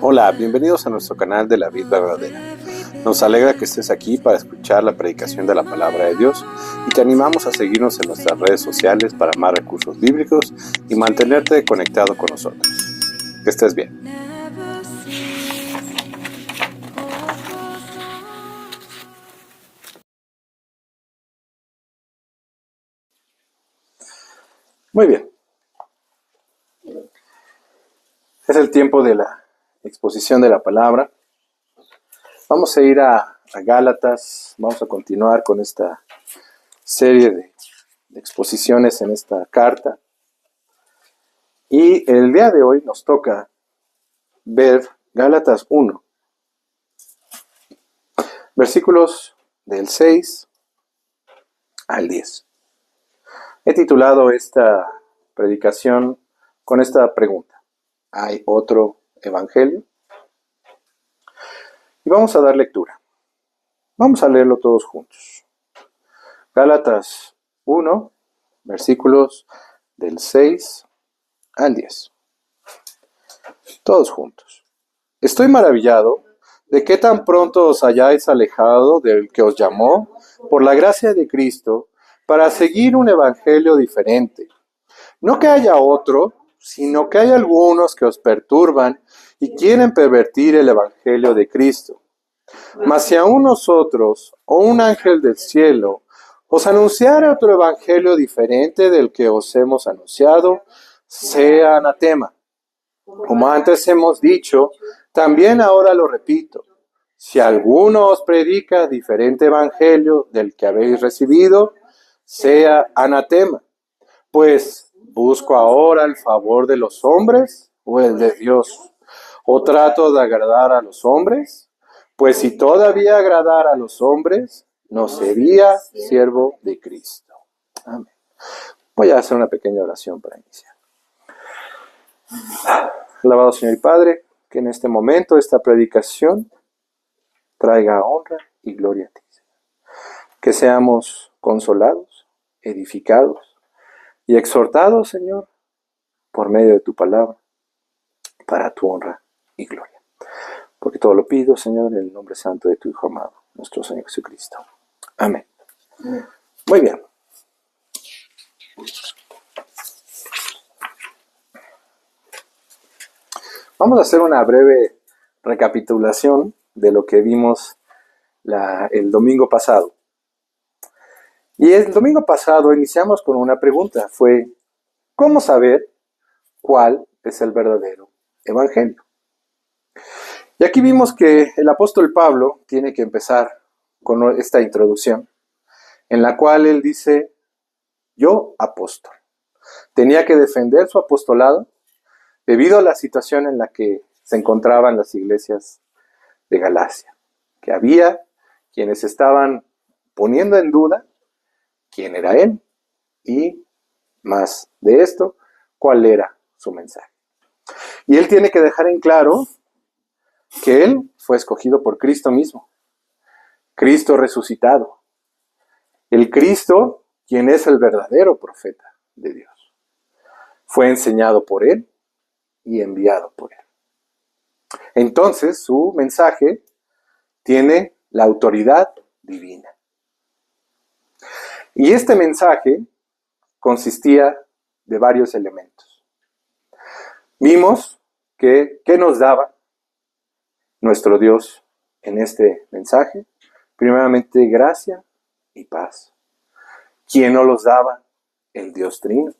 Hola, bienvenidos a nuestro canal de la Vida Verdadera. Nos alegra que estés aquí para escuchar la predicación de la Palabra de Dios y te animamos a seguirnos en nuestras redes sociales para más recursos bíblicos y mantenerte conectado con nosotros. Que estés bien. Muy bien. Es el tiempo de la exposición de la palabra. Vamos a ir a Gálatas. Vamos a continuar con esta serie de exposiciones en esta carta. Y el día de hoy nos toca ver Gálatas 1, versículos del 6 al 10. He titulado esta predicación con esta pregunta: ¿hay otro evangelio? Y vamos a dar lectura. Vamos a leerlo todos juntos. Gálatas 1, versículos del 6 al 10. Todos juntos. Estoy maravillado de que tan pronto os hayáis alejado del que os llamó por la gracia de Cristo para seguir un evangelio diferente. No que haya otro, sino que hay algunos que os perturban y quieren pervertir el evangelio de Cristo. Mas si aún nosotros o un ángel del cielo os anunciara otro evangelio diferente del que os hemos anunciado, sea anatema. Como antes hemos dicho, también ahora lo repito: si alguno os predica diferente evangelio del que habéis recibido, sea anatema. Pues, ¿busco ahora el favor de los hombres o el de Dios? ¿O trato de agradar a los hombres? Pues si todavía agradara a los hombres, no sería siervo de Cristo. Amén. Voy a hacer una pequeña oración para iniciar. Alabado Señor y Padre, que en este momento esta predicación traiga honra y gloria a ti. Que seamos consolados, edificados y exhortados, Señor, por medio de tu palabra, para tu honra y gloria. Porque todo lo pido, Señor, en el nombre santo de tu Hijo amado, nuestro Señor Jesucristo. Amén. Muy bien. Vamos a hacer una breve recapitulación de lo que vimos el domingo pasado. Y el domingo pasado iniciamos con una pregunta. Fue: ¿cómo saber cuál es el verdadero evangelio? Y aquí vimos que el apóstol Pablo tiene que empezar con esta introducción, en la cual él dice: yo apóstol. Tenía que defender su apostolado debido a la situación en la que se encontraban las iglesias de Galacia, que había quienes estaban poniendo en duda quién era él y, más de esto, cuál era su mensaje. Y él tiene que dejar en claro que él fue escogido por Cristo mismo, Cristo resucitado, el Cristo quien es el verdadero profeta de Dios. Fue enseñado por él y enviado por él. Entonces su mensaje tiene la autoridad divina. Y este mensaje consistía de varios elementos. Vimos que ¿qué nos daba nuestro Dios en este mensaje? Primeramente, gracia y paz. ¿Quién nos los daba? El Dios Trino.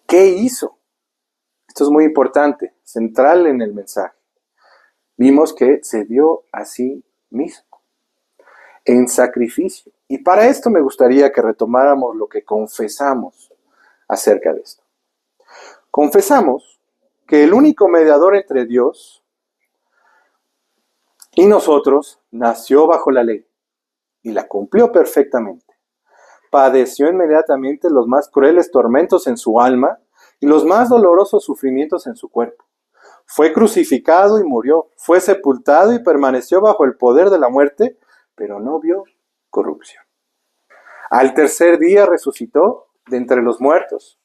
¿Qué hizo? Esto es muy importante, central en el mensaje. Vimos que se dio a sí mismo en sacrificio. Y para esto me gustaría que retomáramos lo que confesamos acerca de esto. Confesamos que el único mediador entre Dios y nosotros nació bajo la ley y la cumplió perfectamente. Padeció inmediatamente los más crueles tormentos en su alma y los más dolorosos sufrimientos en su cuerpo. Fue crucificado y murió, fue sepultado y permaneció bajo el poder de la muerte, pero no vio corrupción. Al tercer día resucitó de entre los muertos,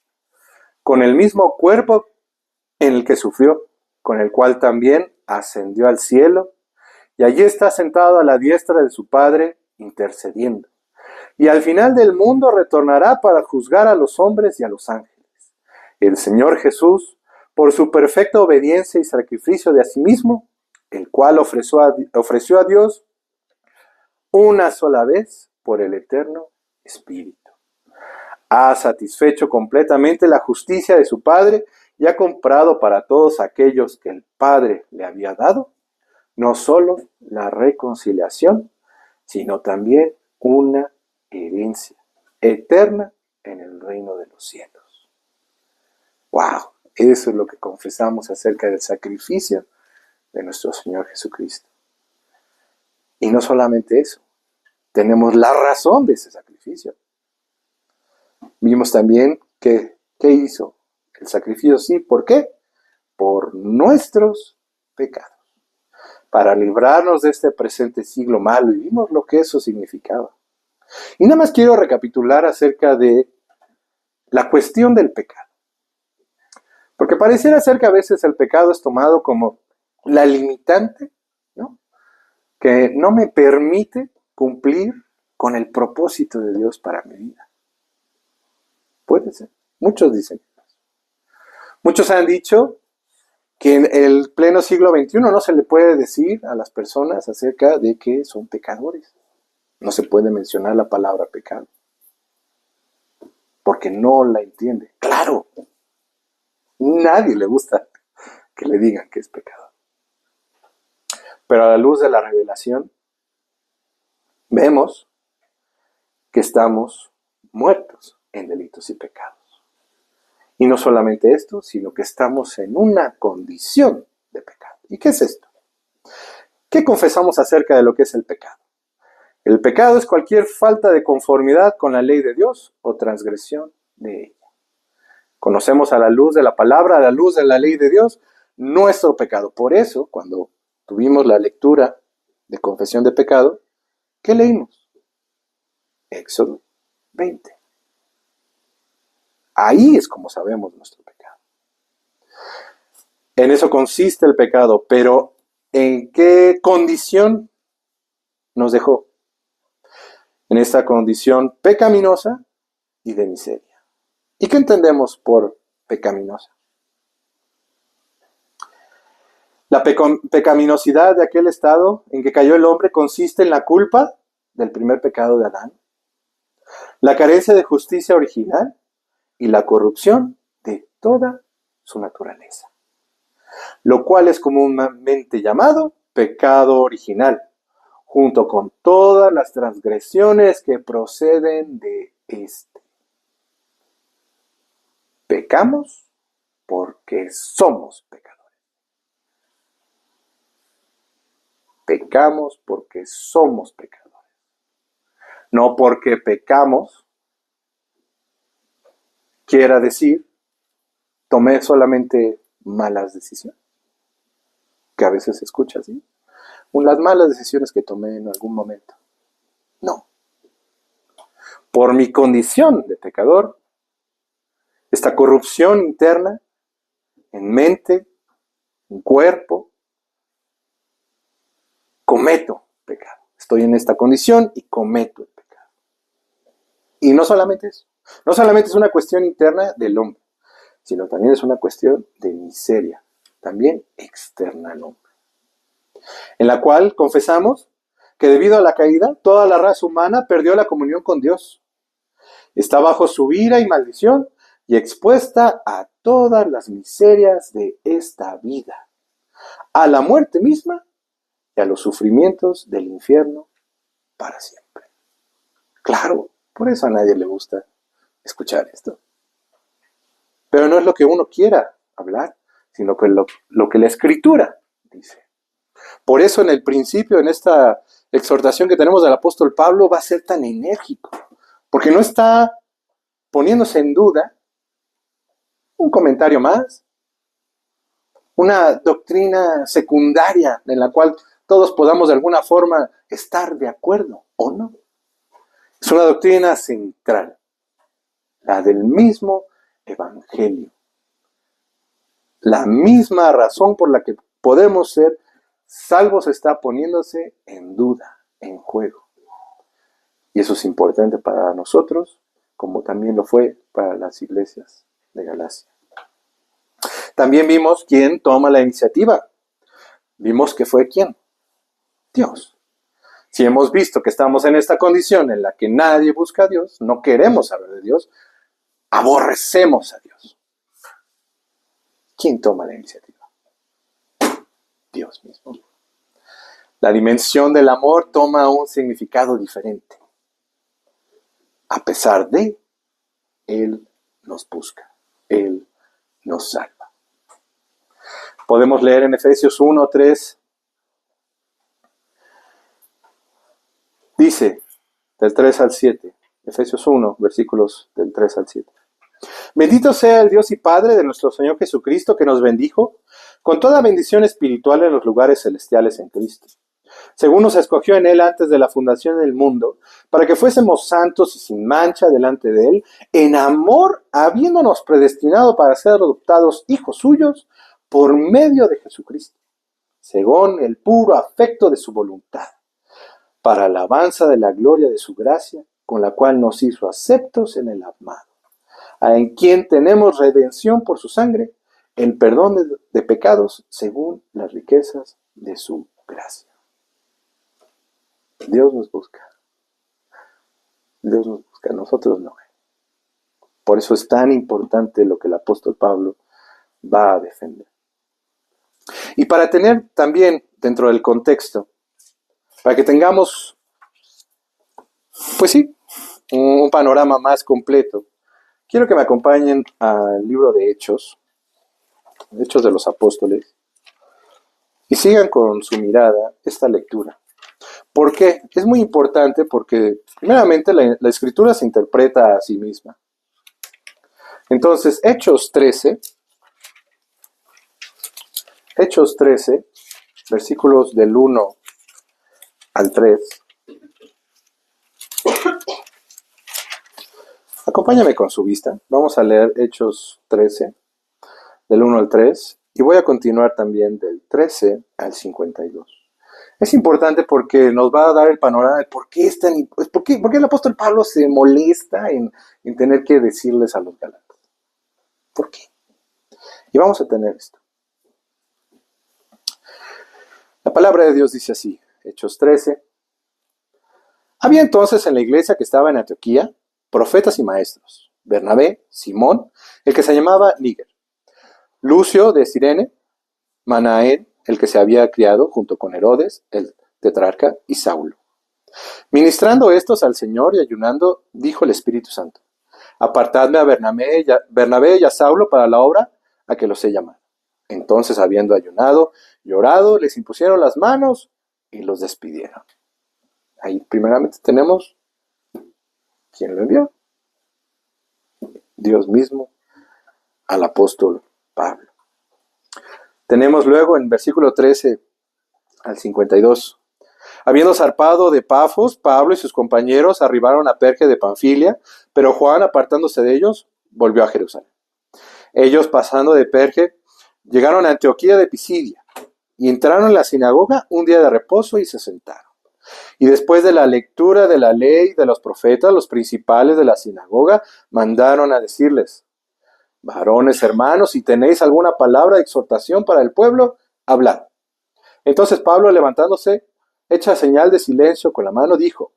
con el mismo cuerpo en el que sufrió. con el cual también ascendió al cielo, y allí está sentado a la diestra de su Padre, intercediendo. Y al final del mundo retornará para juzgar a los hombres y a los ángeles. El Señor Jesús, por su perfecta obediencia y sacrificio de a sí mismo, el cual ofreció a Dios una sola vez por el eterno Espíritu. Ha satisfecho completamente la justicia de su Padre y ha comprado para todos aquellos que el Padre le había dado, no solo la reconciliación, sino también una herencia eterna en el reino de los cielos. ¡Wow! Eso es lo que confesamos acerca del sacrificio de nuestro Señor Jesucristo. Y no solamente eso, tenemos la razón de ese sacrificio. Vimos también que, ¿qué hizo? El sacrificio, sí, ¿por qué? Por nuestros pecados. Para librarnos de este presente siglo malo, y vimos lo que eso significaba. Y nada más quiero recapitular acerca de la cuestión del pecado. Porque pareciera ser que a veces el pecado es tomado como la limitante, ¿no?, que no me permite cumplir con el propósito de Dios para mi vida. Puede ser. Muchos dicen. Muchos han dicho que en el pleno siglo XXI no se le puede decir a las personas acerca de que son pecadores. No se puede mencionar la palabra pecado, porque no la entiende. Claro, nadie le gusta que le digan que es pecado. Pero a la luz de la revelación, vemos que estamos muertos en delitos y pecados. Y no solamente esto, sino que estamos en una condición de pecado. ¿Y qué es esto? ¿Qué confesamos acerca de lo que es el pecado? El pecado es cualquier falta de conformidad con la ley de Dios o transgresión de ella. Conocemos a la luz de la palabra, a la luz de la ley de Dios, nuestro pecado. Por eso, cuando tuvimos la lectura de confesión de pecado, ¿qué leímos? Éxodo 20. Ahí es como sabemos nuestro pecado. En eso consiste el pecado, pero ¿en qué condición nos dejó? En esta condición pecaminosa y de miseria. ¿Y qué entendemos por pecaminosa? La pecaminosidad de aquel estado en que cayó el hombre consiste en la culpa del primer pecado de Adán, la carencia de justicia original y la corrupción de toda su naturaleza, lo cual es comúnmente llamado pecado original, junto con todas las transgresiones que proceden de este. Pecamos porque somos pecadores. Pecamos porque somos pecadores. No porque pecamos quiera decir tomé solamente malas decisiones, que a veces se escucha así. Las malas decisiones que tomé en algún momento. No. Por mi condición de pecador, esta corrupción interna en mente, en cuerpo, cometo pecado. Estoy en esta condición y cometo el pecado. Y no solamente eso. No solamente es una cuestión interna del hombre, sino también es una cuestión de miseria, también externa al hombre, en la cual confesamos que debido a la caída, toda la raza humana perdió la comunión con Dios. Está bajo su ira y maldición y expuesta a todas las miserias de esta vida, a la muerte misma y a los sufrimientos del infierno para siempre. Claro, por eso a nadie le gusta escuchar esto. Pero no es lo que uno quiera hablar, sino que lo que la Escritura dice. Por eso en el principio, en esta exhortación que tenemos del apóstol Pablo, va a ser tan enérgico, porque no está poniéndose en duda un comentario más, una doctrina secundaria en la cual todos podamos de alguna forma estar de acuerdo o no. Es una doctrina central, la del mismo Evangelio, La misma razón por la que podemos ser salvos está poniéndose en duda, en juego. Y eso es importante para nosotros, como también lo fue para las iglesias de Galacia. También vimos quién toma la iniciativa. Vimos que fue quién. Dios. Si hemos visto que estamos en esta condición en la que nadie busca a Dios, no queremos saber de Dios, aborrecemos a Dios. ¿Quién toma la iniciativa? Dios mismo. La dimensión del amor toma un significado diferente. A pesar de, Él nos busca, Él nos salva. Podemos leer en Efesios 1:3. Dice, del 3 al 7, Efesios 1, versículos del 3 al 7. Bendito sea el Dios y Padre de nuestro Señor Jesucristo, que nos bendijo con toda bendición espiritual en los lugares celestiales en Cristo, según nos escogió en Él antes de la fundación del mundo, para que fuésemos santos y sin mancha delante de Él, en amor, habiéndonos predestinado para ser adoptados hijos suyos por medio de Jesucristo, según el puro afecto de su voluntad, para alabanza de la gloria de su gracia, con la cual nos hizo aceptos en el amado, en quien tenemos redención por su sangre, el perdón de pecados según las riquezas de su gracia. Dios nos busca. Dios nos busca, nosotros no. Por eso es tan importante lo que el apóstol Pablo va a defender. Y para tener también dentro del contexto, para que tengamos, pues sí, un panorama más completo, quiero que me acompañen al libro de Hechos de los Apóstoles, y sigan con su mirada esta lectura. ¿Por qué? Es muy importante porque, primeramente, la Escritura se interpreta a sí misma. Entonces, Hechos 13, versículos del 1 al 3. Acompáñame con su vista. Vamos a leer Hechos 13, del 1 al 3, y voy a continuar también del 13 al 52. Es importante porque nos va a dar el panorama de por qué el apóstol Pablo se molesta en tener que decirles a los Gálatas. ¿Por qué? Y vamos a tener esto. La palabra de Dios dice así, Hechos 13. Había entonces en la iglesia que estaba en Antioquía profetas y maestros: Bernabé, Simón, el que se llamaba Níger, Lucio de Cirene, Manaén, el que se había criado junto con Herodes, el tetrarca, y Saulo. Ministrando estos al Señor y ayunando, dijo el Espíritu Santo: apartadme a Bernabé y a Saulo para la obra a que los he llamado. Entonces, habiendo ayunado y orado, les impusieron las manos y los despidieron. Ahí primeramente tenemos ¿quién lo envió? Dios mismo al apóstol Pablo. Tenemos luego en versículo 13 al 52. Habiendo zarpado de Pafos, Pablo y sus compañeros arribaron a Perge de Panfilia, pero Juan, apartándose de ellos, volvió a Jerusalén. Ellos, pasando de Perge, llegaron a Antioquía de Pisidia y entraron en la sinagoga un día de reposo y se sentaron. Y después de la lectura de la ley de los profetas, los principales de la sinagoga mandaron a decirles: varones hermanos, si tenéis alguna palabra de exhortación para el pueblo, hablad. Entonces Pablo, levantándose, hecha señal de silencio con la mano, dijo: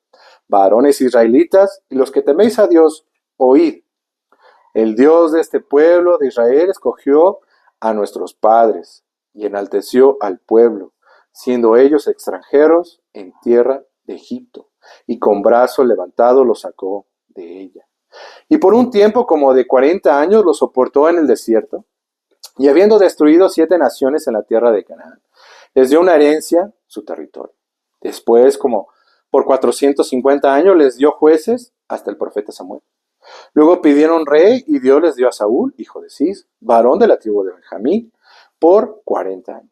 varones israelitas y los que teméis a Dios, oíd. El Dios de este pueblo de Israel escogió a nuestros padres y enalteció al pueblo, siendo ellos extranjeros en tierra de Egipto, y con brazo levantado los sacó de ella. Y por un tiempo como de 40 años los soportó en el desierto, y habiendo destruido 7 naciones en la tierra de Canaán, les dio una herencia, su territorio. Después, como por 450 años, les dio jueces hasta el profeta Samuel. Luego pidieron rey, y Dios les dio a Saúl, hijo de Cis, varón de la tribu de Benjamín, por 40 años.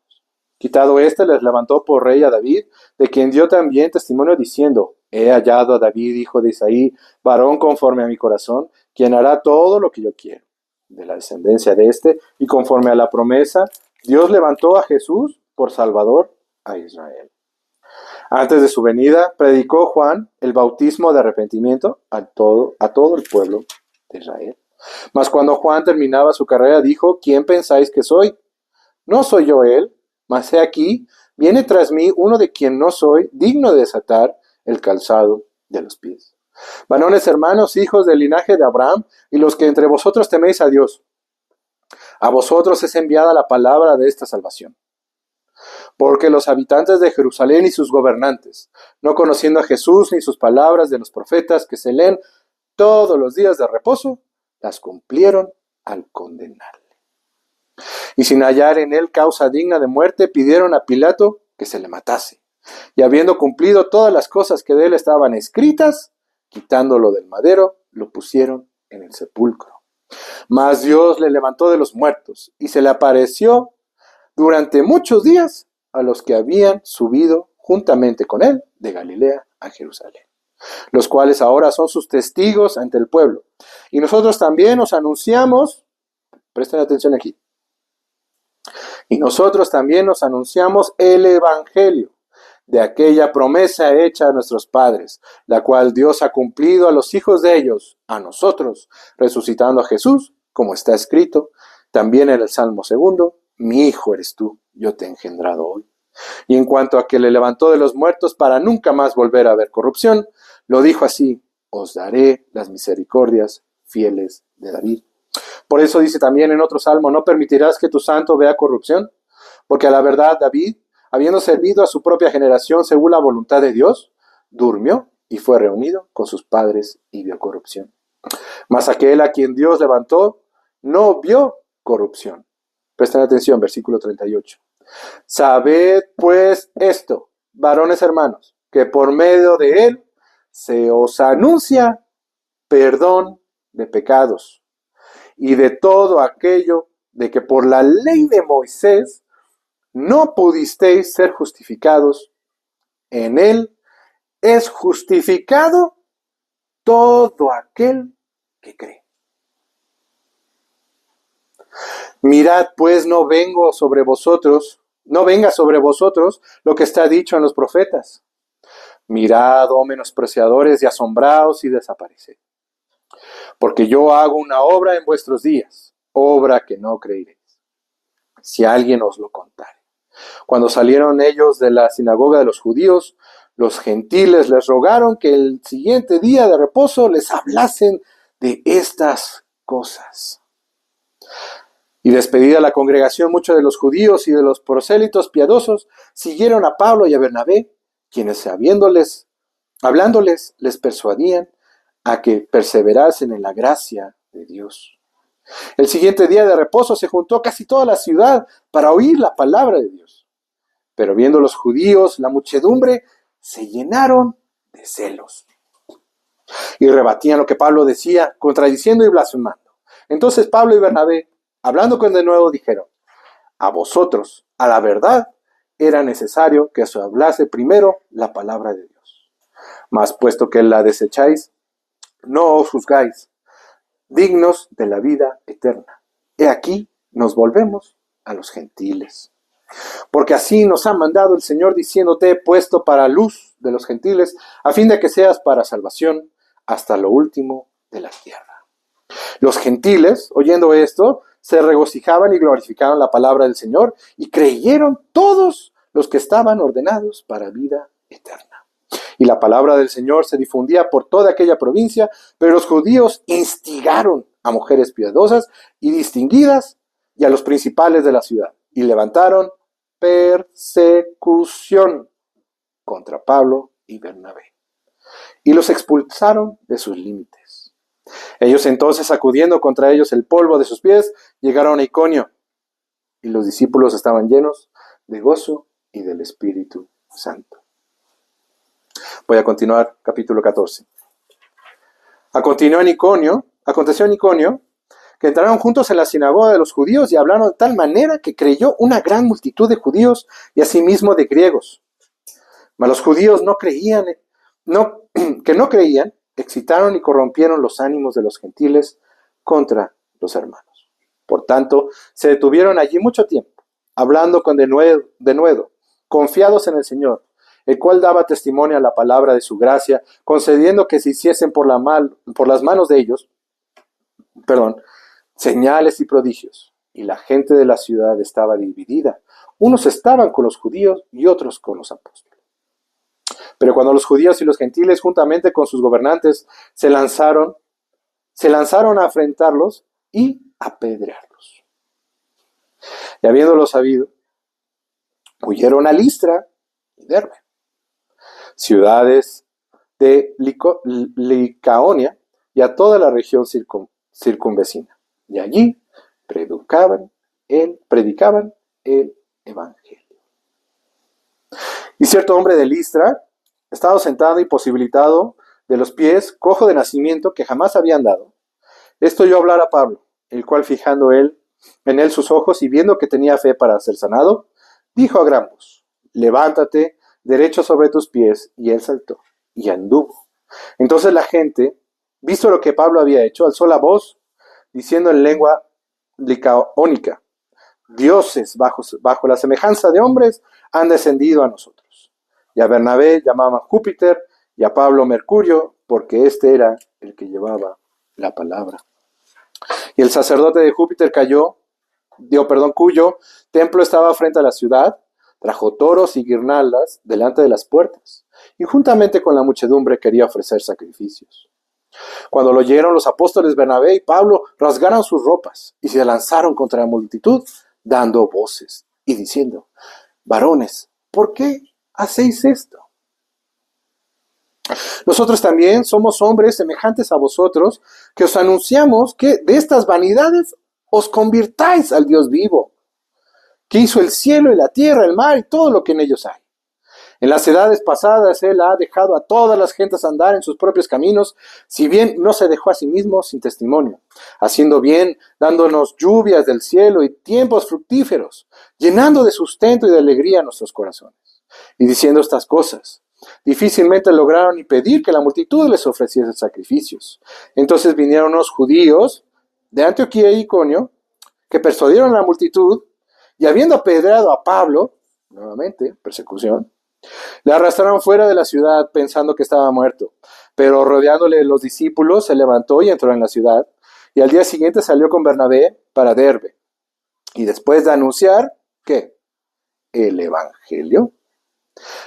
Quitado éste, les levantó por rey a David, de quien dio también testimonio diciendo: he hallado a David, hijo de Isaí, varón conforme a mi corazón, quien hará todo lo que yo quiero. de la descendencia de este, y conforme a la promesa, Dios levantó a Jesús por Salvador a Israel. Antes de su venida, predicó Juan el bautismo de arrepentimiento a todo el pueblo de Israel. Mas cuando Juan terminaba su carrera, dijo: ¿Quién pensáis que soy? No soy yo él, mas he aquí, viene tras mí uno de quien no soy digno de desatar el calzado de los pies. Varones hermanos, hijos del linaje de Abraham, y los que entre vosotros teméis a Dios, a vosotros es enviada la palabra de esta salvación. Porque los habitantes de Jerusalén y sus gobernantes, no conociendo a Jesús ni sus palabras de los profetas que se leen todos los días de reposo, las cumplieron al condenarle. Y sin hallar en él causa digna de muerte, pidieron a Pilato que se le matase. Y habiendo cumplido todas las cosas que de él estaban escritas, quitándolo del madero, lo pusieron en el sepulcro. Mas Dios le levantó de los muertos y se le apareció durante muchos días a los que habían subido juntamente con él de Galilea a Jerusalén, los cuales ahora son sus testigos ante el pueblo. Y nosotros también os anunciamos, presten atención aquí, y nosotros también nos anunciamos el evangelio de aquella promesa hecha a nuestros padres, la cual Dios ha cumplido a los hijos de ellos, a nosotros, resucitando a Jesús, como está escrito también en el Salmo 2, mi hijo eres tú, yo te he engendrado hoy. Y en cuanto a que le levantó de los muertos para nunca más volver a ver corrupción, lo dijo así: os daré las misericordias fieles de David. Por eso dice también en otro salmo: no permitirás que tu santo vea corrupción, porque a la verdad David, habiendo servido a su propia generación según la voluntad de Dios, durmió y fue reunido con sus padres y vio corrupción. Mas aquel a quien Dios levantó no vio corrupción. Presten atención, versículo 38. Sabed pues esto, varones hermanos, que por medio de él se os anuncia perdón de pecados, y de todo aquello de que por la ley de Moisés no pudisteis ser justificados, en él es justificado todo aquel que cree. Mirad pues, no venga sobre vosotros lo que está dicho en los profetas. Mirad, oh menospreciadores, y asombraos y desapareced. Porque yo hago una obra en vuestros días, obra que no creeréis, si alguien os lo contare. Cuando salieron ellos de la sinagoga de los judíos, los gentiles les rogaron que el siguiente día de reposo les hablasen de estas cosas. Y despedida la congregación, muchos de los judíos y de los prosélitos piadosos siguieron a Pablo y a Bernabé, quienes hablándoles, les persuadían a que perseverasen en la gracia de Dios. El siguiente día de reposo se juntó casi toda la ciudad para oír la palabra de Dios. Pero viendo los judíos la muchedumbre, se llenaron de celos y rebatían lo que Pablo decía, contradiciendo y blasfemando. Entonces Pablo y Bernabé, hablando con de nuevo, dijeron: a vosotros, a la verdad, era necesario que os hablase primero la palabra de Dios. Mas puesto que la desecháis, no os juzgáis dignos de la vida eterna. He aquí, nos volvemos a los gentiles. Porque así nos ha mandado el Señor, diciendo: te he puesto para luz de los gentiles, a fin de que seas para salvación hasta lo último de la tierra. Los gentiles, oyendo esto, se regocijaban y glorificaban la palabra del Señor, y creyeron todos los que estaban ordenados para vida eterna. Y la palabra del Señor se difundía por toda aquella provincia, pero los judíos instigaron a mujeres piadosas y distinguidas y a los principales de la ciudad, y levantaron persecución contra Pablo y Bernabé, y los expulsaron de sus límites. Ellos entonces, sacudiendo contra ellos el polvo de sus pies, llegaron a Iconio, y los discípulos estaban llenos de gozo y del Espíritu Santo. Voy a continuar, capítulo 14. Aconteció en Iconio que entraron juntos en la sinagoga de los judíos y hablaron de tal manera que creyó una gran multitud de judíos y asimismo de griegos. Mas los judíos que no creían, excitaron y corrompieron los ánimos de los gentiles contra los hermanos. Por tanto, se detuvieron allí mucho tiempo, hablando con denuedo, confiados en el Señor, el cual daba testimonio a la palabra de su gracia, concediendo que se hiciesen por las manos de ellos, señales y prodigios. Y la gente de la ciudad estaba dividida. Unos estaban con los judíos y otros con los apóstoles. Pero cuando los judíos y los gentiles, juntamente con sus gobernantes, se lanzaron a afrentarlos y apedrearlos. Y habiéndolo sabido, huyeron a Listra y Derbe, ciudades de Licaonia y a toda la región circunvecina. Y allí predicaban el evangelio. Y cierto hombre de Listra, estado sentado y posibilitado de los pies, cojo de nacimiento, que jamás había andado, esto oyó hablar a Pablo, el cual fijando en él sus ojos y viendo que tenía fe para ser sanado, dijo a gran voz: levántate derecho sobre tus pies. Y él saltó y anduvo. Entonces la gente, visto lo que Pablo había hecho, alzó la voz, diciendo en lengua licaónica: dioses bajo la semejanza de hombres han descendido a nosotros. Y a Bernabé llamaban Júpiter y a Pablo Mercurio, porque este era el que llevaba la palabra. Y el sacerdote de Júpiter cuyo templo estaba frente a la ciudad, trajo toros y guirnaldas delante de las puertas, y juntamente con la muchedumbre quería ofrecer sacrificios. Cuando lo oyeron, los apóstoles Bernabé y Pablo rasgaron sus ropas y se lanzaron contra la multitud, dando voces y diciendo: varones, ¿por qué hacéis esto? Nosotros también somos hombres semejantes a vosotros, que os anunciamos que de estas vanidades os convirtáis al Dios vivo, que hizo el cielo y la tierra, el mar y todo lo que en ellos hay. En las edades pasadas Él ha dejado a todas las gentes andar en sus propios caminos, si bien no se dejó a sí mismo sin testimonio, haciendo bien, dándonos lluvias del cielo y tiempos fructíferos, llenando de sustento y de alegría nuestros corazones. Y diciendo estas cosas, difícilmente lograron impedir que la multitud les ofreciese sacrificios. Entonces vinieron unos judíos de Antioquía y Iconio, que persuadieron a la multitud, y habiendo apedreado a Pablo, nuevamente, persecución, le arrastraron fuera de la ciudad pensando que estaba muerto. Pero rodeándole los discípulos, se levantó y entró en la ciudad, y al día siguiente salió con Bernabé para Derbe. Y después de anunciar, ¿qué? El evangelio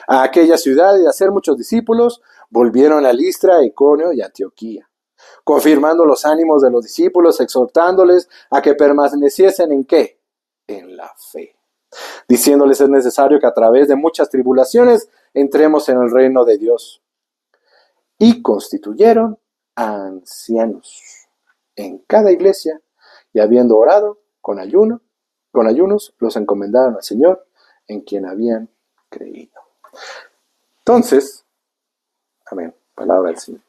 a aquella ciudad y de hacer muchos discípulos, volvieron a Listra, Iconio y Antioquía, confirmando los ánimos de los discípulos, exhortándoles a que permaneciesen en ¿qué? En la fe, diciéndoles: es necesario que a través de muchas tribulaciones entremos en el reino de Dios. Y constituyeron ancianos en cada iglesia, y habiendo orado con ayunos, los encomendaron al Señor, en quien habían creído. Entonces, amén, palabra del Señor.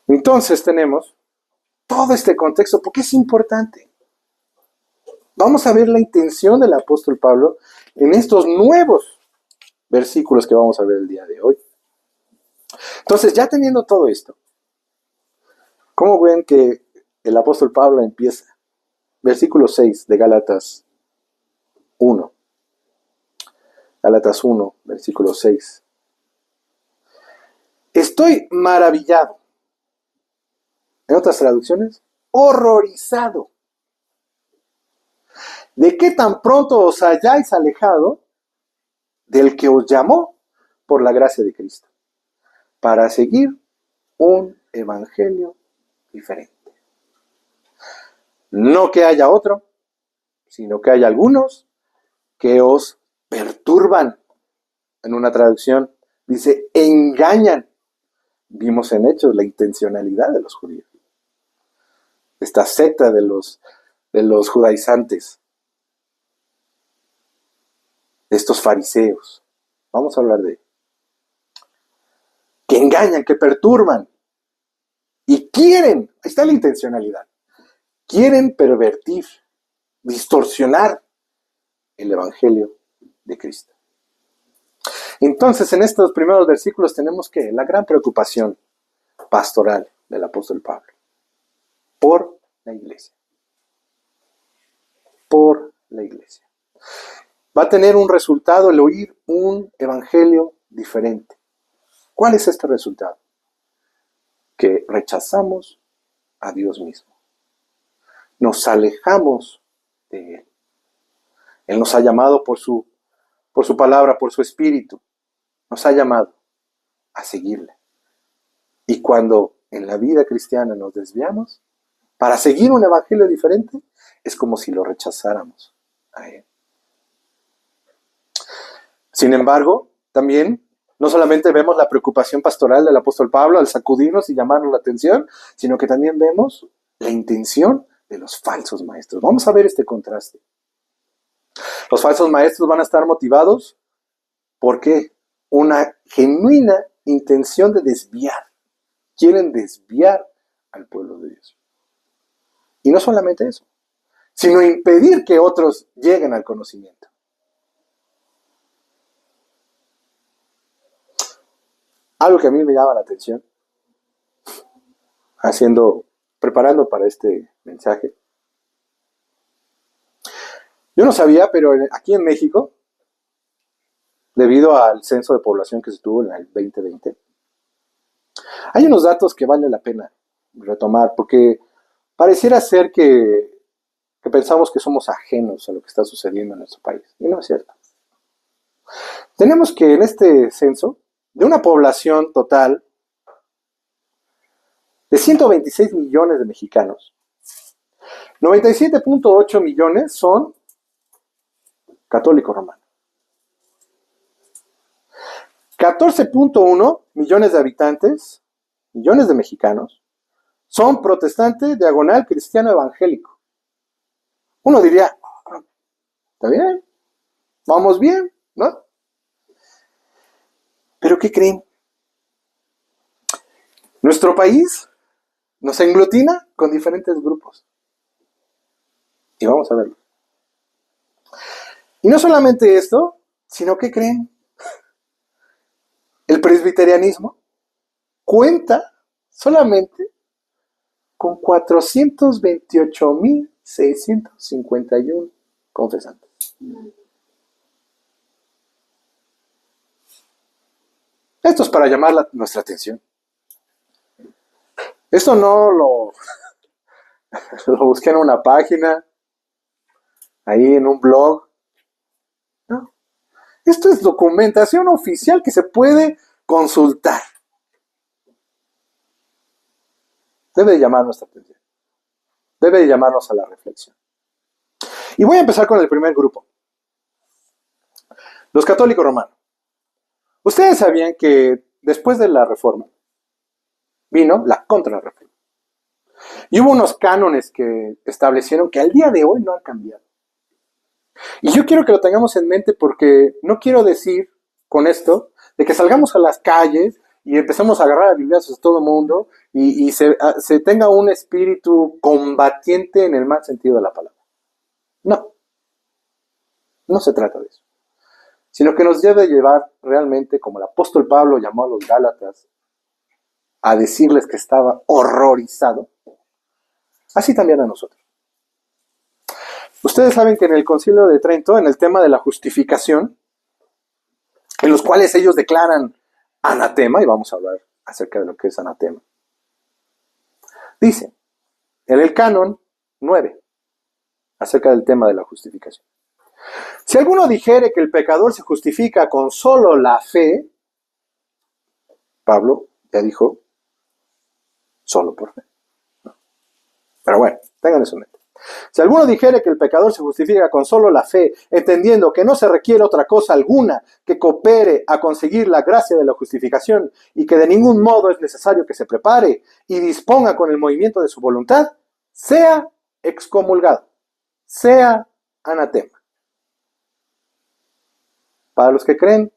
Entonces tenemos todo este contexto, porque es importante. Vamos a ver la intención del apóstol Pablo en estos nuevos versículos que vamos a ver el día de hoy. Entonces, ya teniendo todo esto, ¿cómo ven que el apóstol Pablo empieza? Versículo 6 de Gálatas 1. Gálatas 1, versículo 6. Estoy maravillado. En otras traducciones, horrorizado, de que tan pronto os hayáis alejado del que os llamó por la gracia de Cristo, para seguir un evangelio diferente. No que haya otro, sino que hay algunos que os perturban. En una traducción dice: engañan. Vimos en Hechos la intencionalidad de los judíos. Esta secta de los judaizantes, de estos fariseos. Vamos a hablar de ellos. Que engañan, que perturban. Y quieren, ahí está la intencionalidad, quieren pervertir, distorsionar el evangelio de Cristo. Entonces, en estos primeros versículos tenemos que la gran preocupación pastoral del apóstol Pablo por la iglesia. por la iglesia. Va a tener un resultado el oír un evangelio diferente. ¿Cuál es este resultado? Que rechazamos a Dios mismo. Nos alejamos de Él. Él nos ha llamado por su palabra, por su espíritu. Nos ha llamado a seguirle. Y cuando en la vida cristiana nos desviamos, para seguir un evangelio diferente, es como si lo rechazáramos a Él. Sin embargo, también no solamente vemos la preocupación pastoral del apóstol Pablo al sacudirnos y llamarnos la atención, sino que también vemos la intención de los falsos maestros. Vamos a ver este contraste. Los falsos maestros van a estar motivados por ¿qué? Una genuina intención de desviar. Quieren desviar al pueblo de Dios. Y no solamente eso, sino impedir que otros lleguen al conocimiento. Algo que a mí me llama la atención, preparando para este mensaje. Yo no sabía, pero aquí en México, debido al censo de población que se tuvo en el 2020, hay unos datos que vale la pena retomar, porque pareciera ser que pensamos que somos ajenos a lo que está sucediendo en nuestro país, y no es cierto. Tenemos que en este censo, de una población total de 126 millones de mexicanos, 97.8 millones son católicos romanos. 14.1 millones de habitantes, millones de mexicanos, son protestantes diagonal cristiano evangélico. Uno diría, está bien, vamos bien, ¿no? ¿Pero qué creen? Nuestro país nos englutina con diferentes grupos. Y vamos a verlo. Y no solamente esto, sino ¿qué creen? El presbiterianismo cuenta solamente con 428,651 confesantes. Esto es para llamar nuestra atención. Esto no lo busqué en una página, ahí en un blog. No. Esto es documentación oficial que se puede consultar. Debe de llamar nuestra atención. Debe de llamarnos a la reflexión. Y voy a empezar con el primer grupo. Los católicos romanos. Ustedes sabían que después de la Reforma vino la Contrarreforma. Y hubo unos cánones que establecieron que al día de hoy no han cambiado. Y yo quiero que lo tengamos en mente porque no quiero decir con esto de que salgamos a las calles y empecemos a agarrar a bibliazos a todo el mundo y se tenga un espíritu combatiente en el mal sentido de la palabra. No. No se trata de eso. Sino que nos debe llevar realmente, como el apóstol Pablo llamó a los Gálatas, a decirles que estaba horrorizado. Así también a nosotros. Ustedes saben que en el Concilio de Trento, en el tema de la justificación, en los cuales ellos declaran anatema, y vamos a hablar acerca de lo que es anatema, dice, en el canon 9, acerca del tema de la justificación. Si alguno dijere que el pecador se justifica con solo la fe, Pablo ya dijo, solo por fe. Pero bueno, tengan eso en mente. Si alguno dijere que el pecador se justifica con solo la fe, entendiendo que no se requiere otra cosa alguna que coopere a conseguir la gracia de la justificación y que de ningún modo es necesario que se prepare y disponga con el movimiento de su voluntad, sea excomulgado, sea anatema. Para los que creen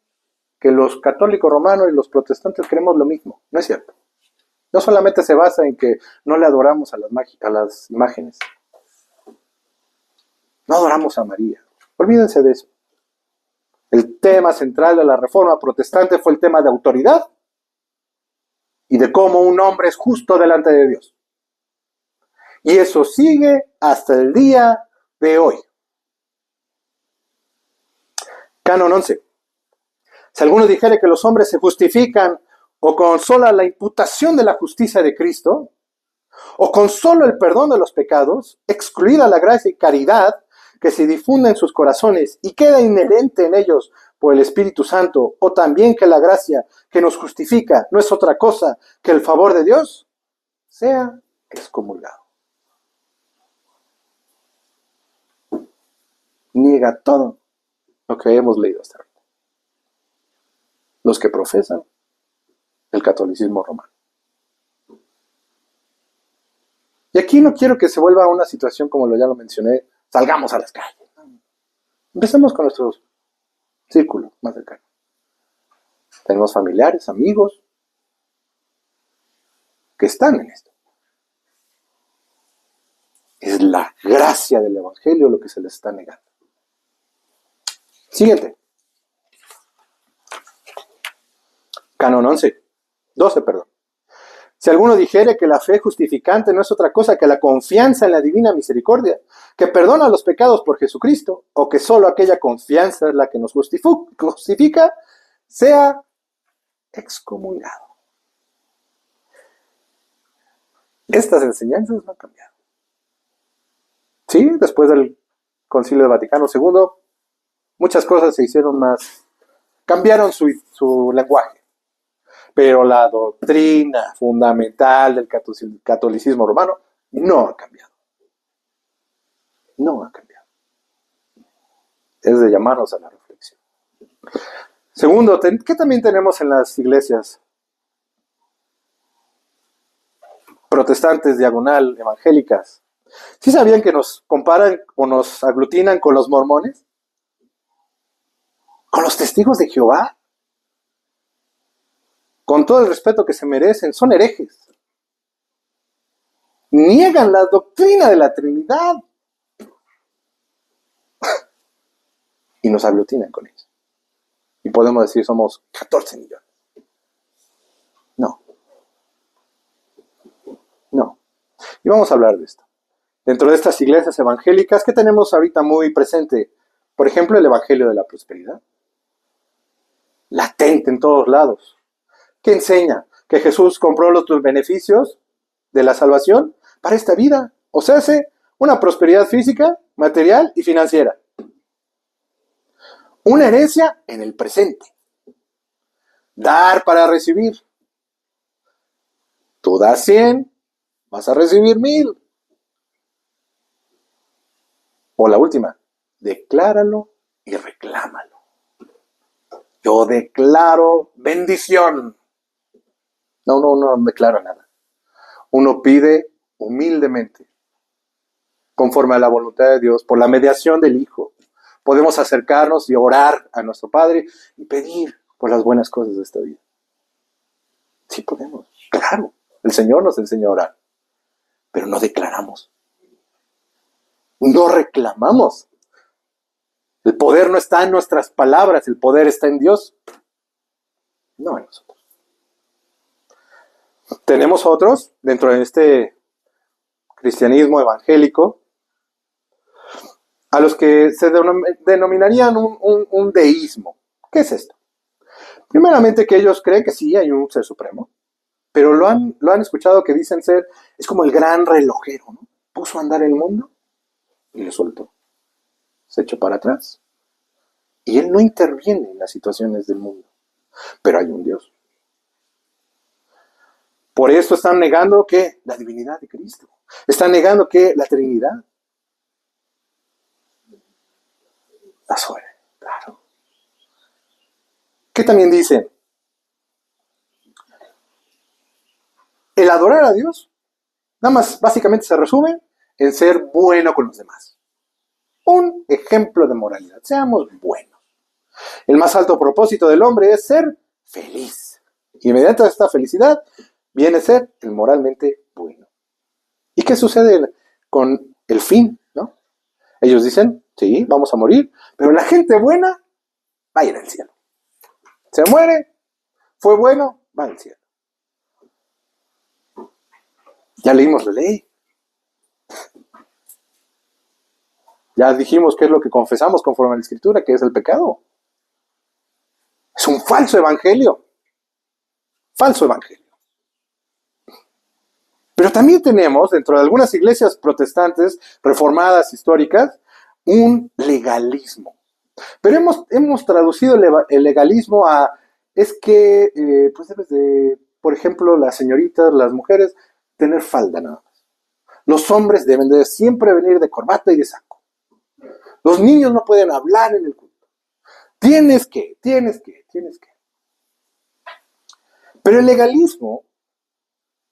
que los católicos romanos y los protestantes creemos lo mismo, no es cierto. No solamente se basa en que no le adoramos a las imágenes. No adoramos a María. Olvídense de eso. El tema central de la Reforma protestante fue el tema de autoridad y de cómo un hombre es justo delante de Dios. Y eso sigue hasta el día de hoy. Canon 11. Si alguno dijere que los hombres se justifican o con sola la imputación de la justicia de Cristo, o con solo el perdón de los pecados, excluida la gracia y caridad que se difunde en sus corazones y queda inherente en ellos por el Espíritu Santo, o también que la gracia que nos justifica no es otra cosa que el favor de Dios, sea excomulgado. Niega todo lo que hemos leído hasta ahora. Los que profesan el catolicismo romano. Y aquí no quiero que se vuelva una situación como ya lo mencioné, salgamos a las calles. Empecemos con nuestros círculos más cercanos. Tenemos familiares, amigos, que están en esto. Es la gracia del Evangelio lo que se les está negando. Siguiente. Canon 12, perdón. Si alguno dijere que la fe justificante no es otra cosa que la confianza en la divina misericordia, que perdona los pecados por Jesucristo, o que solo aquella confianza es la que nos justifica, sea excomulgado. Estas enseñanzas no han cambiado. Sí, después del Concilio Vaticano II, muchas cosas se hicieron más, cambiaron su lenguaje. Pero la doctrina fundamental del catolicismo romano no ha cambiado. No ha cambiado. Es de llamarnos a la reflexión. Segundo, ¿qué también tenemos en las iglesias protestantes, diagonal, evangélicas? ¿Sí sabían que nos comparan o nos aglutinan con los mormones? ¿Con los testigos de Jehová? Con todo el respeto que se merecen, son herejes. Niegan la doctrina de la Trinidad. Y nos aglutinan con ellos. Y podemos decir, somos 14 millones. No. No. Y vamos a hablar de esto. Dentro de estas iglesias evangélicas, ¿qué tenemos ahorita muy presente? Por ejemplo, el Evangelio de la Prosperidad. Latente en todos lados. ¿Qué enseña? Que Jesús compró los beneficios de la salvación para esta vida. O sea, hace una prosperidad física, material y financiera. Una herencia en el presente. Dar para recibir. Tú das 100, vas a recibir 1000. O la última, decláralo y reclámalo. Yo declaro bendición. No declaro nada. Uno pide humildemente, conforme a la voluntad de Dios, por la mediación del Hijo. Podemos acercarnos y orar a nuestro Padre y pedir por las buenas cosas de esta vida. Sí podemos, claro. El Señor nos enseña a orar, pero no declaramos. No reclamamos. El poder no está en nuestras palabras, el poder está en Dios, no en nosotros. Tenemos otros dentro de este cristianismo evangélico a los que se denominarían un deísmo. ¿Qué es esto? Primeramente que ellos creen que sí hay un ser supremo, pero lo han escuchado que dicen ser, es como el gran relojero, ¿no? Puso a andar el mundo y le soltó. Se echó para atrás. Y él no interviene en las situaciones del mundo. Pero hay un Dios. Por eso están negando que la divinidad de Cristo. Están negando que la Trinidad. La suerte, claro. ¿Qué también dicen? El adorar a Dios, nada más básicamente se resume en ser bueno con los demás. Un ejemplo de moralidad. Seamos buenos. El más alto propósito del hombre es ser feliz. Y mediante esta felicidad viene a ser el moralmente bueno. ¿Y qué sucede con el fin? ¿No? Ellos dicen, sí, vamos a morir, pero la gente buena va a ir al cielo. Se muere, fue bueno, va al cielo. Ya leímos la ley. Ya dijimos qué es lo que confesamos conforme a la Escritura, que es el pecado. falso evangelio. Falso evangelio. Pero también tenemos, dentro de algunas iglesias protestantes reformadas históricas, un legalismo. Pero hemos traducido el legalismo a, es que, pues debes de, por ejemplo, las señoritas, las mujeres, tener falda nada más. Los hombres deben de siempre venir de corbata y de saco. Los niños no pueden hablar en el culto. Tienes que. Pero el legalismo,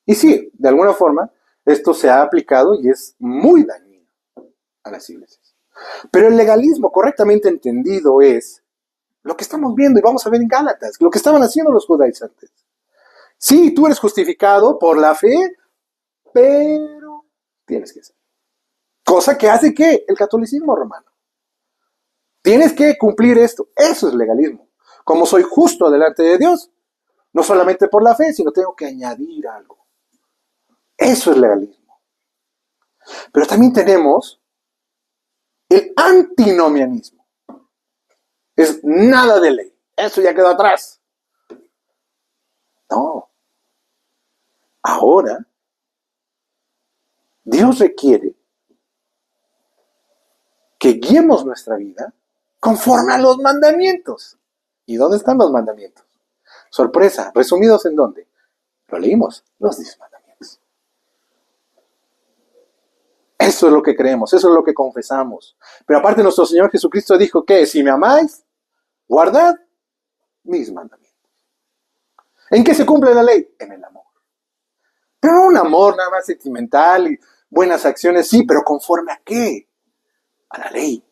y sí, de alguna forma, esto se ha aplicado y es muy dañino a las iglesias. Pero el legalismo correctamente entendido es lo que estamos viendo y vamos a ver en Gálatas, lo que estaban haciendo los judaizantes. Sí, tú eres justificado por la fe, pero tienes que ser. Cosa que hace que el catolicismo romano. Tienes que cumplir esto. Eso es legalismo. Como soy justo delante de Dios, no solamente por la fe, sino tengo que añadir algo. Eso es legalismo. Pero también tenemos el antinomianismo. Es nada de ley. Eso ya quedó atrás. No. Ahora, Dios requiere que guiemos nuestra vida conforme a los mandamientos. ¿Y dónde están los mandamientos? Sorpresa, resumidos en dónde? Lo leímos, los 10 mandamientos. Eso es lo que creemos, eso es lo que confesamos. Pero aparte nuestro Señor Jesucristo dijo que si me amáis, guardad mis mandamientos. ¿En qué se cumple la ley? En el amor. Pero no un amor nada más sentimental y buenas acciones, sí, pero ¿conforme a qué? A la ley.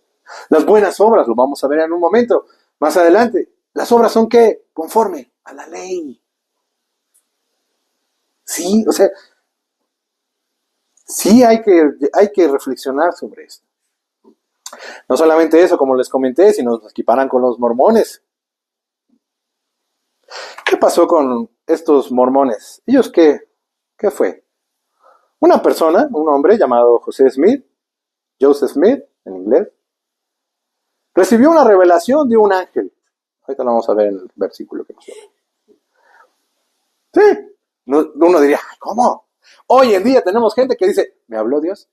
Las buenas obras, lo vamos a ver en un momento, más adelante. ¿Las obras son qué? Conforme a la ley. Sí, o sea, sí hay que reflexionar sobre esto. No solamente eso, como les comenté, sino nos equiparan con los mormones. ¿Qué pasó con estos mormones? ¿Ellos qué? ¿Qué fue? Una persona, un hombre llamado Joseph Smith, en inglés, recibió una revelación de un ángel. Ahorita lo vamos a ver en el versículo que nos viene. Sí, uno diría, ¿cómo? Hoy en día tenemos gente que dice, ¿me habló Dios?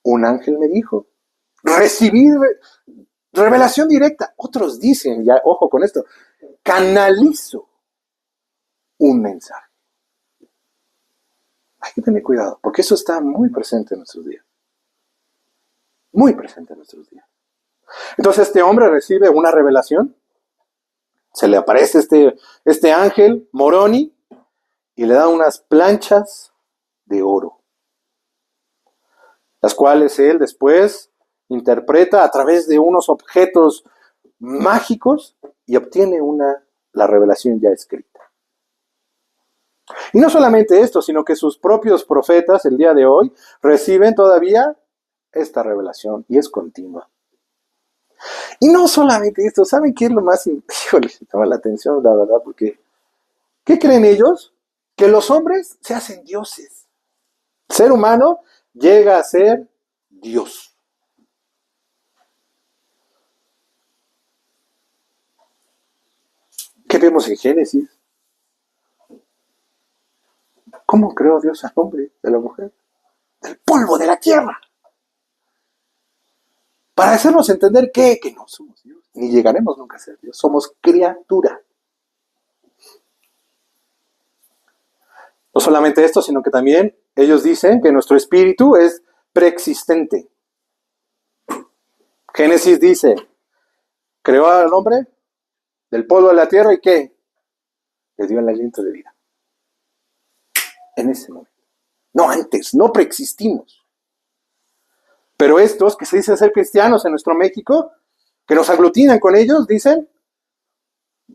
Un ángel me dijo. Recibí revelación directa. Otros dicen, ya ojo con esto, canalizo un mensaje. Hay que tener cuidado, porque eso está muy presente en nuestros días. Muy presente en nuestros días. Entonces este hombre recibe una revelación, se le aparece este ángel, Moroni, y le da unas planchas de oro, las cuales él después interpreta a través de unos objetos mágicos y obtiene la revelación ya escrita. Y no solamente esto, sino que sus propios profetas el día de hoy reciben todavía esta revelación y es continua. Y no solamente esto, ¿saben qué es lo más? Híjole, me llama la atención, la verdad, porque ¿qué creen ellos? Que los hombres se hacen dioses. El ser humano llega a ser Dios. ¿Qué vemos en Génesis? ¿Cómo creó Dios al hombre de la mujer? Del polvo de la tierra. Para hacernos entender que no somos Dios, ni llegaremos nunca a ser Dios, somos criatura. No solamente esto, sino que también ellos dicen que nuestro espíritu es preexistente. Génesis dice, creó al hombre del polvo de la tierra y ¿qué? Le dio el aliento de vida. En ese momento. No antes, no preexistimos. Pero estos que se dicen ser cristianos en nuestro México, que nos aglutinan con ellos, dicen,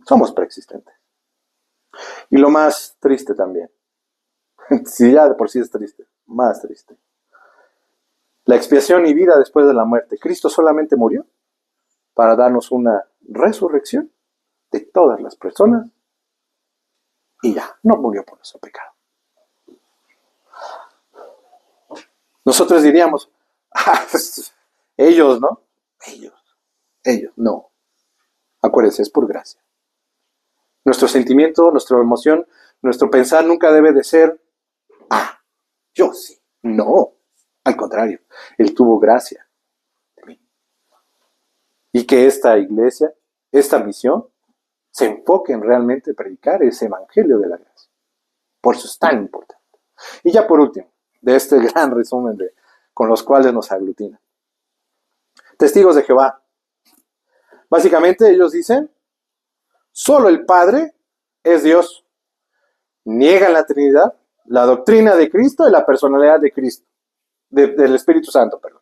somos preexistentes. Y lo más triste también, si ya de por sí es triste, más triste. La expiación y vida después de la muerte. Cristo solamente murió para darnos una resurrección de todas las personas y ya, no murió por nuestro pecado. Nosotros diríamos, ellos, ¿no? Ellos, no. Acuérdense, es por gracia. Nuestro sentimiento, nuestra emoción, nuestro pensar nunca debe de ser, yo sí. No, al contrario, Él tuvo gracia de mí. Y que esta iglesia, esta misión, se enfoque en realmente predicar ese evangelio de la gracia. Por eso es tan importante. Y ya por último, de este gran resumen con los cuales nos aglutina. Testigos de Jehová. Básicamente ellos dicen, solo el Padre es Dios. Niegan la Trinidad, la doctrina de Cristo y la personalidad de Cristo, del Espíritu Santo, perdón.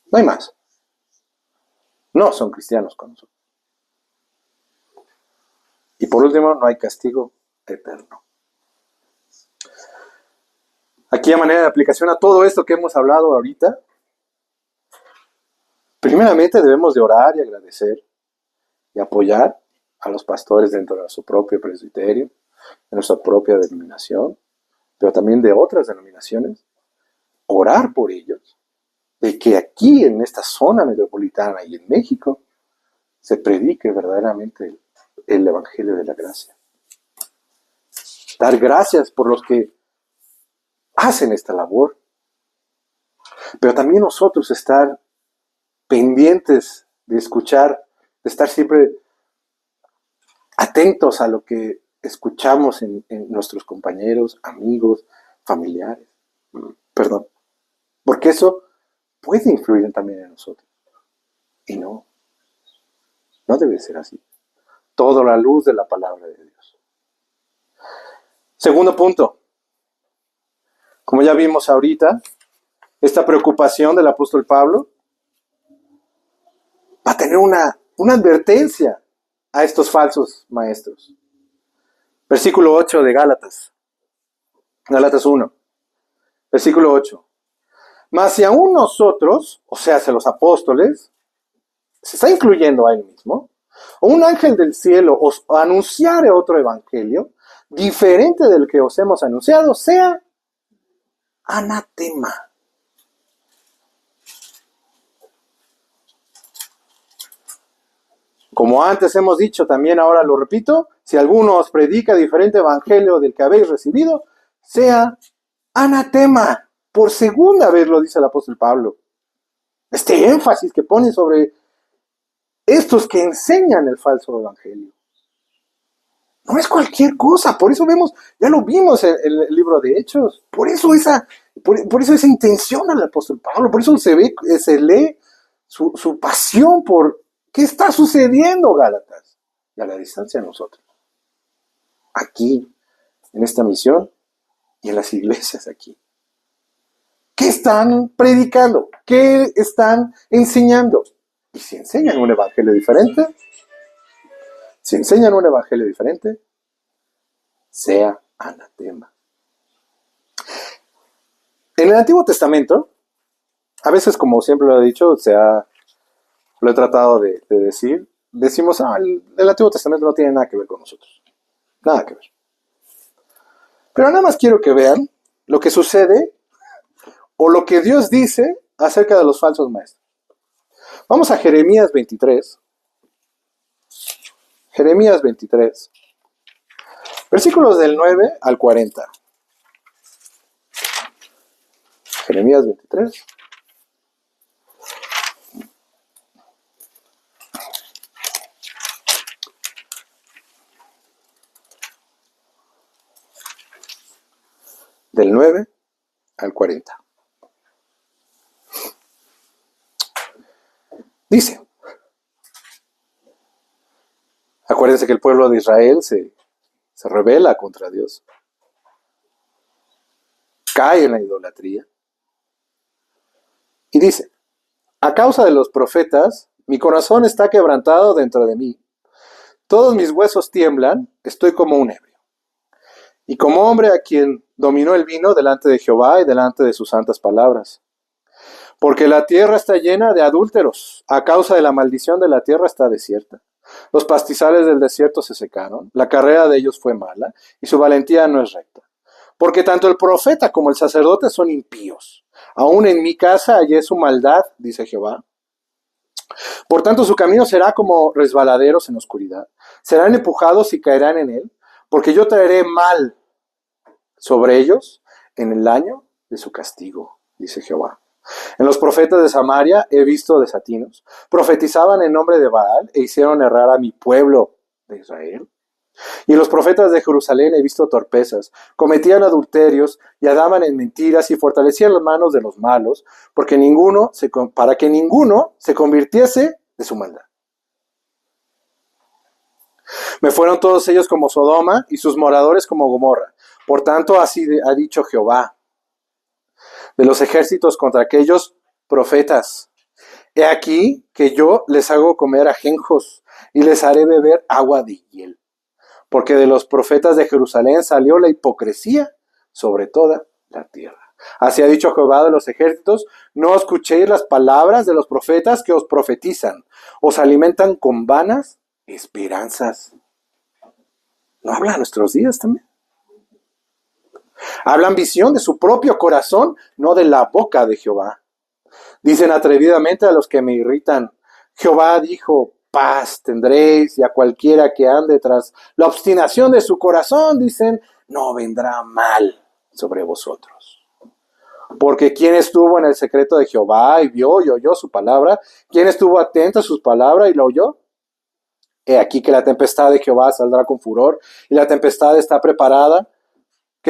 No hay más. No son cristianos con nosotros. Y por último, no hay castigo eterno. Aquí a manera de aplicación a todo esto que hemos hablado ahorita, primeramente debemos de orar y agradecer y apoyar a los pastores dentro de su propio presbiterio, de nuestra propia denominación, pero también de otras denominaciones, orar por ellos, de que aquí en esta zona metropolitana y en México se predique verdaderamente el Evangelio de la gracia. Dar gracias por los que hacen esta labor, pero también nosotros estar pendientes de escuchar, de estar siempre atentos a lo que escuchamos en nuestros compañeros, amigos, familiares. Perdón. Porque eso puede influir también en nosotros. Y no debe ser así. Todo a la luz de la palabra de Dios. Segundo punto. Como ya vimos ahorita, esta preocupación del apóstol Pablo va a tener una advertencia a estos falsos maestros. Versículo 8 de Gálatas. Gálatas 1. Versículo 8. Mas si aún nosotros, o sea, los apóstoles, se está incluyendo a él mismo, o un ángel del cielo os anunciare otro evangelio, diferente del que os hemos anunciado, sea anatema. Como antes hemos dicho, también ahora lo repito, si alguno os predica diferente evangelio del que habéis recibido, sea anatema. Por segunda vez lo dice el apóstol Pablo. Este énfasis que pone sobre estos que enseñan el falso evangelio. No es cualquier cosa, por eso vemos, ya lo vimos en el libro de Hechos, por eso esa intención al apóstol Pablo, por eso se lee su pasión por qué está sucediendo, Gálatas, y a la distancia de nosotros. Aquí, en esta misión, y en las iglesias aquí. ¿Qué están predicando? ¿Qué están enseñando? Y si enseñan un evangelio diferente, sea anatema. En el Antiguo Testamento, a veces, como siempre lo he dicho, lo he tratado de decir, decimos, el Antiguo Testamento no tiene nada que ver con nosotros. Nada que ver. Pero nada más quiero que vean lo que sucede o lo que Dios dice acerca de los falsos maestros. Vamos a Jeremías 23. Jeremías 23. Versículos del 9 al 40. Jeremías 23. Del 9 al 40. Dice, acuérdense que el pueblo de Israel se rebela contra Dios, cae en la idolatría, y dice, a causa de los profetas, mi corazón está quebrantado dentro de mí, todos mis huesos tiemblan, estoy como un ebrio, y como hombre a quien dominó el vino delante de Jehová y delante de sus santas palabras. Porque la tierra está llena de adúlteros, a causa de la maldición de la tierra está desierta. Los pastizales del desierto se secaron, la carrera de ellos fue mala, y su valentía no es recta. Porque tanto el profeta como el sacerdote son impíos. Aún en mi casa hallé su maldad, dice Jehová. Por tanto su camino será como resbaladeros en oscuridad. serán empujados y caerán en él, porque yo traeré mal sobre ellos en el año de su castigo, dice Jehová. En los profetas de Samaria he visto desatinos, profetizaban en nombre de Baal e hicieron errar a mi pueblo de Israel. Y en los profetas de Jerusalén he visto torpezas, cometían adulterios y andaban en mentiras y fortalecían las manos de los malos, para que ninguno se convirtiese de su maldad. Me fueron todos ellos como Sodoma y sus moradores como Gomorra. Por tanto, así ha dicho Jehová de los ejércitos contra aquellos profetas. He aquí que yo les hago comer ajenjos y les haré beber agua de hiel. Porque de los profetas de Jerusalén salió la hipocresía sobre toda la tierra. Así ha dicho Jehová de los ejércitos, no escuchéis las palabras de los profetas que os profetizan, os alimentan con vanas esperanzas. ¿No habla a nuestros días también? Hablan visión de su propio corazón, no de la boca de Jehová. Dicen atrevidamente a los que me irritan, Jehová dijo, paz tendréis, y a cualquiera que ande tras la obstinación de su corazón, dicen, no vendrá mal sobre vosotros. Porque ¿quién estuvo en el secreto de Jehová y vio y oyó su palabra? ¿Quién estuvo atento a sus palabras y la oyó? He aquí que la tempestad de Jehová saldrá con furor, y la tempestad que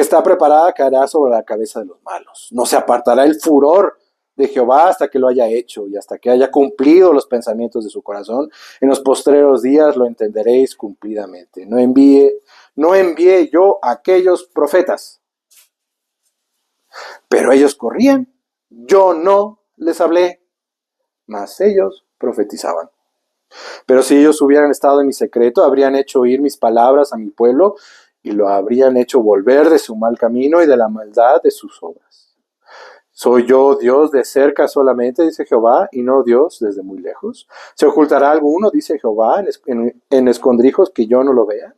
está preparada caerá sobre la cabeza de los malos. No se apartará el furor de Jehová hasta que lo haya hecho y hasta que haya cumplido los pensamientos de su corazón. En los postreros días lo entenderéis cumplidamente. No envié yo a aquellos profetas, pero ellos corrían. Yo no les hablé, mas ellos profetizaban. Pero si ellos hubieran estado en mi secreto, habrían hecho oír mis palabras a mi pueblo y lo habrían hecho volver de su mal camino y de la maldad de sus obras. ¿Soy yo Dios de cerca solamente, dice Jehová, y no Dios desde muy lejos? ¿Se ocultará alguno, dice Jehová, en escondrijos que yo no lo vea?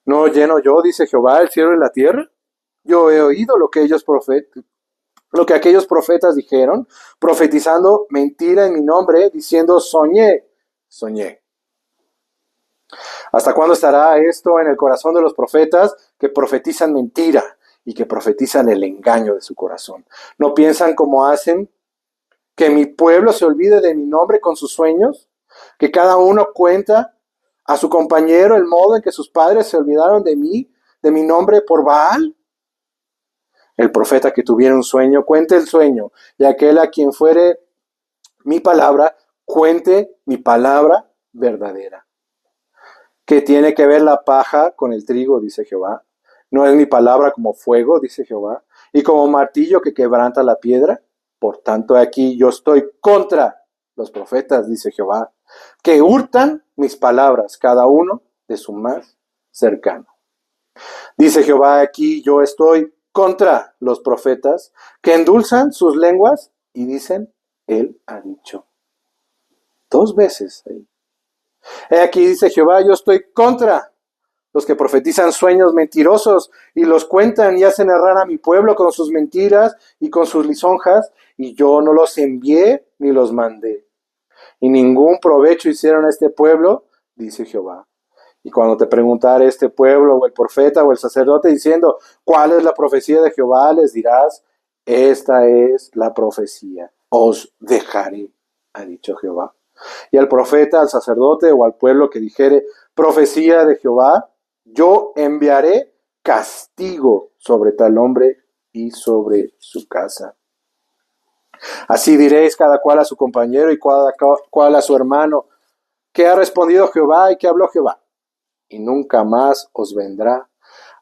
¿No lleno yo, dice Jehová, el cielo y la tierra? Yo he oído lo que aquellos profetas dijeron, profetizando mentira en mi nombre, diciendo soñé. ¿Hasta cuándo estará esto en el corazón de los profetas que profetizan mentira y que profetizan el engaño de su corazón? ¿No piensan como hacen que mi pueblo se olvide de mi nombre con sus sueños? ¿Que cada uno cuenta a su compañero el modo en que sus padres se olvidaron de mí, de mi nombre por Baal? El profeta que tuviera un sueño, cuente el sueño, y aquel a quien fuere mi palabra, cuente mi palabra verdadera. ¿Qué tiene que ver la paja con el trigo? Dice Jehová. ¿No es mi palabra como fuego? Dice Jehová. Y como martillo que quebranta la piedra. Por tanto, aquí yo estoy contra los profetas, dice Jehová, que hurtan mis palabras, cada uno de su más cercano. Dice Jehová, aquí yo estoy contra los profetas que endulzan sus lenguas y dicen, él ha dicho. 2 veces ahí. He aquí dice Jehová, yo estoy contra los que profetizan sueños mentirosos y los cuentan y hacen errar a mi pueblo con sus mentiras y con sus lisonjas, y yo no los envié ni los mandé. Y ningún provecho hicieron a este pueblo, dice Jehová. Y cuando te preguntare este pueblo o el profeta o el sacerdote diciendo, ¿cuál es la profecía de Jehová? Les dirás, esta es la profecía. Os dejaré, ha dicho Jehová. Y al profeta, al sacerdote o al pueblo que dijere profecía de Jehová, yo enviaré castigo sobre tal hombre y sobre su casa. Así diréis cada cual a su compañero y cada cual a su hermano, ¿qué ha respondido Jehová y qué habló Jehová? Y nunca más os vendrá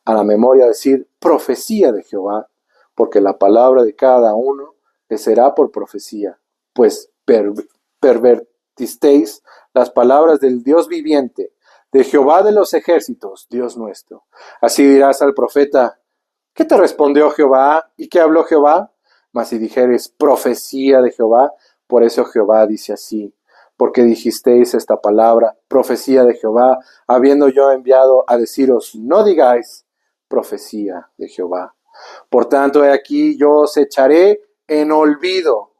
a la memoria decir profecía de Jehová, porque la palabra de cada uno le será por profecía, pues pervertisteis las palabras del Dios viviente, de Jehová de los ejércitos, Dios nuestro. Así dirás al profeta, ¿qué te respondió Jehová y qué habló Jehová? Mas si dijeres profecía de Jehová, por eso Jehová dice así, porque dijisteis esta palabra, profecía de Jehová, habiendo yo enviado a deciros, no digáis profecía de Jehová. Por tanto, he aquí yo os echaré en olvido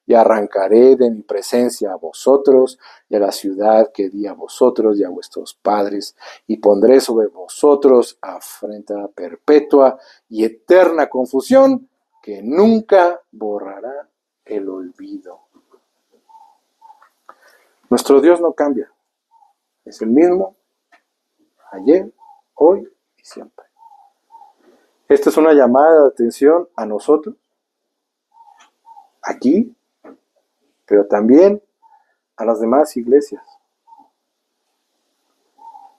y arrancaré de mi presencia a vosotros y a la ciudad que di a vosotros y a vuestros padres, y pondré sobre vosotros afrenta perpetua y eterna confusión que nunca borrará el olvido. Nuestro Dios no cambia, es el mismo ayer, hoy y siempre. Esta es una llamada de atención a nosotros, aquí, pero también a las demás iglesias,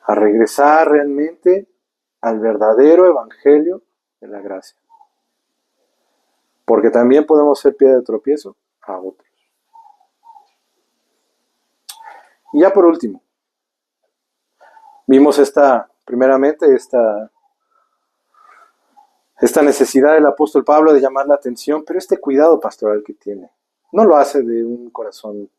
a regresar realmente al verdadero evangelio de la gracia. Porque también podemos ser piedra de tropiezo a otros. Y ya por último, vimos primeramente esta necesidad del apóstol Pablo de llamar la atención, pero este cuidado pastoral que tiene, no lo hace de un corazón,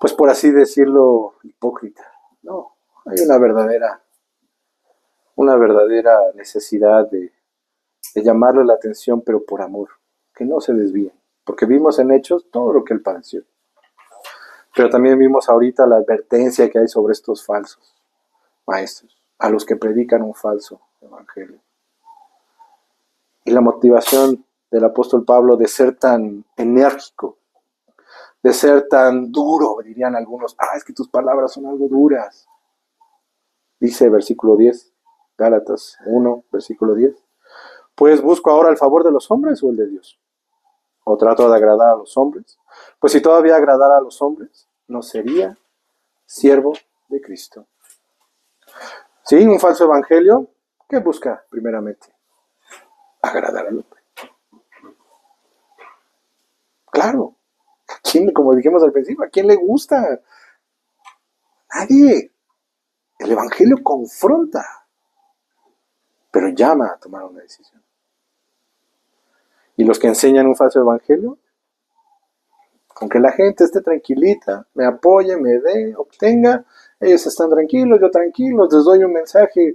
pues por así decirlo, hipócrita. No, hay una verdadera necesidad de llamarle la atención, pero por amor, que no se desvíen, porque vimos en Hechos todo lo que él padeció. Pero también vimos ahorita la advertencia que hay sobre estos falsos maestros, a los que predican un falso evangelio. Y la motivación del apóstol Pablo de ser tan enérgico, de ser tan duro, dirían algunos, es que tus palabras son algo duras. Dice versículo 10, Gálatas 1, versículo 10. Pues busco ahora el favor de los hombres o el de Dios. ¿O trato de agradar a los hombres? Pues si todavía agradara a los hombres, no sería siervo de Cristo. Sí, un falso evangelio, ¿qué busca primeramente? Agradar al hombre. Claro. ¿A quién, como dijimos al principio, a quién le gusta? Nadie. El evangelio confronta, pero llama a tomar una decisión. Y los que enseñan un falso evangelio, aunque la gente esté tranquilita, me apoye, me dé, obtenga, ellos están tranquilos, yo tranquilo, les doy un mensaje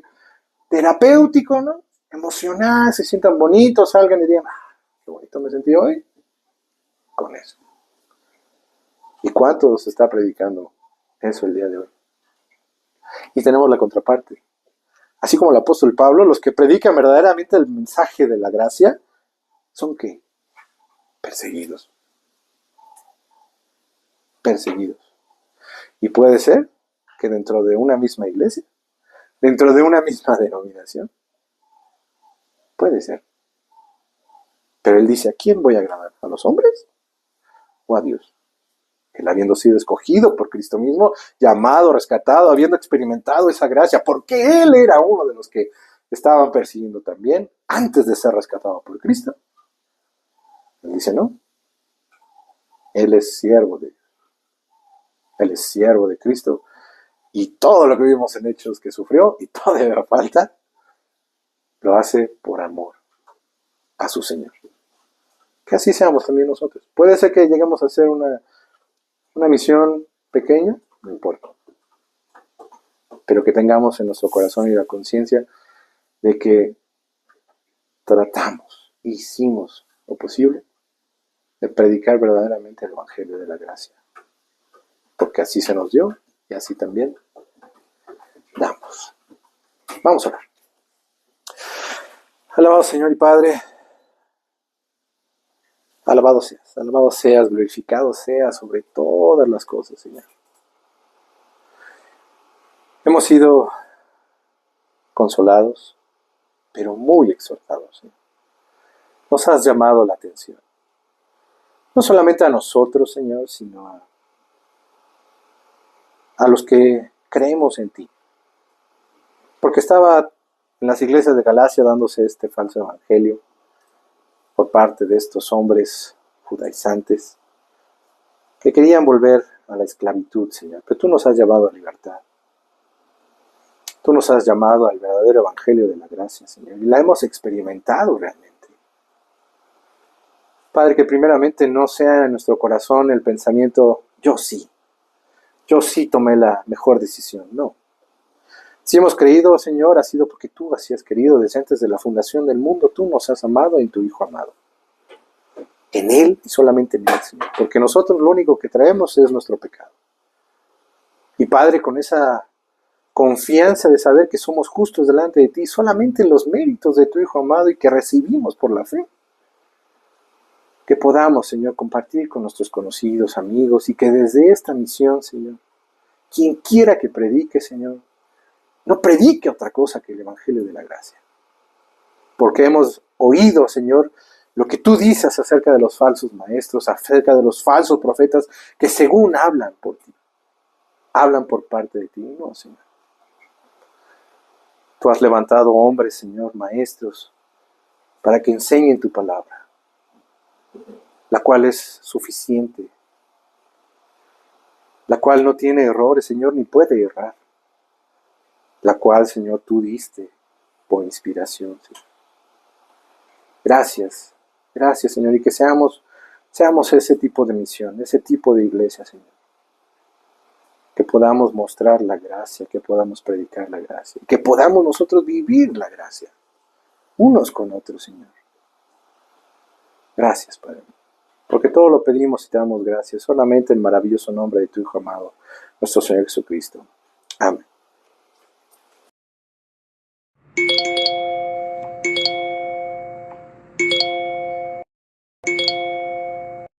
terapéutico, ¿no? Emocional, se sientan bonitos, salgan y digan, qué bonito me sentí hoy, con eso. ¿Y cuánto se está predicando eso el día de hoy? Y tenemos la contraparte. Así como el apóstol Pablo, los que predican verdaderamente el mensaje de la gracia, ¿son qué? Perseguidos. Perseguidos. Y puede ser que dentro de una misma iglesia, dentro de una misma denominación, puede ser. Pero él dice, ¿a quién voy a agradar? ¿A los hombres o a Dios? Él habiendo sido escogido por Cristo mismo, llamado, rescatado, habiendo experimentado esa gracia, porque él era uno de los que estaban persiguiendo también, antes de ser rescatado por Cristo. Él dice, no, él es siervo de Dios. Él es siervo de Cristo. Y todo lo que vimos en Hechos que sufrió, y todavía falta, lo hace por amor a su Señor. Que así seamos también nosotros. Puede ser que lleguemos a hacer una misión pequeña, no importa. Pero que tengamos en nuestro corazón y la conciencia de que tratamos, hicimos lo posible de predicar verdaderamente el Evangelio de la gracia. Porque así se nos dio y así también damos. Vamos a orar. Alabado Señor y Padre, alabado seas, glorificado seas sobre todas las cosas, Señor. Hemos sido consolados, pero muy exhortados, Señor. Nos has llamado la atención. No solamente a nosotros, Señor, sino a los que creemos en ti. Porque estaba en las iglesias de Galacia dándose este falso evangelio por parte de estos hombres judaizantes que querían volver a la esclavitud, Señor. Pero tú nos has llamado a libertad. Tú nos has llamado al verdadero evangelio de la gracia, Señor. Y la hemos experimentado realmente. Padre, que primeramente no sea en nuestro corazón el pensamiento, yo sí tomé la mejor decisión. No. Si hemos creído, Señor, ha sido porque tú así has querido. Desde antes de la fundación del mundo, tú nos has amado en tu Hijo amado. en Él y solamente en Él, Señor. Porque nosotros lo único que traemos es nuestro pecado. Y Padre, con esa confianza de saber que somos justos delante de ti, solamente en los méritos de tu Hijo amado y que recibimos por la fe, que podamos, Señor, compartir con nuestros conocidos, amigos, y que desde esta misión, Señor, quien quiera que predique, Señor, no predique otra cosa que el Evangelio de la gracia. Porque hemos oído, Señor, lo que tú dices acerca de los falsos maestros, acerca de los falsos profetas, que según hablan por ti, hablan por parte de ti. No, Señor. Tú has levantado hombres, Señor, maestros, para que enseñen tu palabra, la cual es suficiente, la cual no tiene errores, Señor, ni puede errar, la cual, Señor, tú diste por inspiración, Señor. Gracias, gracias, Señor, y que seamos ese tipo de misión, ese tipo de iglesia, Señor. Que podamos mostrar la gracia, que podamos predicar la gracia, que podamos nosotros vivir la gracia, unos con otros, Señor. Gracias, Padre. Porque todo lo pedimos y te damos gracias solamente en el maravilloso nombre de tu Hijo amado, nuestro Señor Jesucristo. Amén.